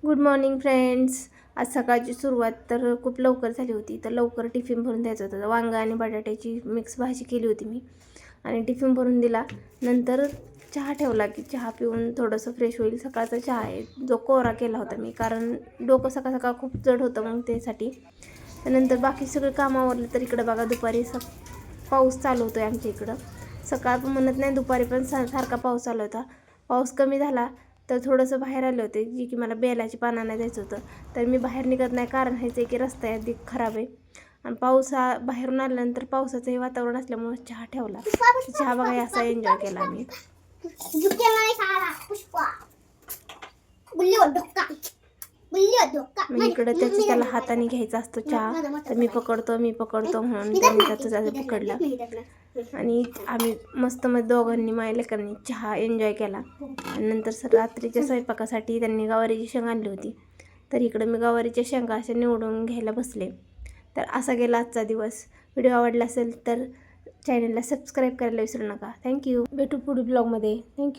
Good morning friends. आज सकाळची सुरुवात तर खूप लवकर झाली होती. तर लवकर टिफिन भरून द्यायचं होतं. वांगा आणि बटाट्याची मिक्स भाजी केली होती मी आणि टिफिन भरून दिला. नंतर चहा ठेवला की चहा पिऊन थोडंसं फ्रेश होईल. सकाळचा चहा आहे जो कोरा केला होता मी, कारण डोकं सकाळ सकाळ खूप जड होतं मग त्यासाठी. त्यानंतर बाकी सगळे कामावरले. तर इकडं बघा दुपारी पाऊस चालू होतो आहे आमच्या इकडं. सकाळ पण म्हणत नाही, दुपारी पण सारखा पाऊस चालू होता. पाऊस कमी झाला तर थोडंसं बाहेर आले होते, जी की मला बेलाची पानं नाही द्यायचं होतं. तर मी बाहेर निघत नाही, कारण ह्याचं की रस्ता आहे अधिक खराब आहे. आणि बाहेरून आल्यानंतर पावसाचं हे वातावरण असल्यामुळे चहा ठेवला. चहा बघा असा एन्जॉय केला मी. मग इकडं त्याला हाताने घ्यायचा असतो चहा, तर मी पकडतो म्हणून त्यांनी त्याचं पकडला. आणि आम्ही मस्त दोघांनी माझ्या लेकरांनी चहा एन्जॉय केला. आणि नंतर रात्रीच्या स्वयंपाकासाठी त्यांनी गवारीची शेंग आणली होती. तर इकडं मी गवारीच्या शेंगा अशा निवडून घ्यायला बसले. तर असा गेला आजचा दिवस. व्हिडिओ आवडला असेल तर चॅनलला सबस्क्राईब करायला विसरू नका. थँक्यू. भेटू पुढील ब्लॉगमध्ये. थँक्यू.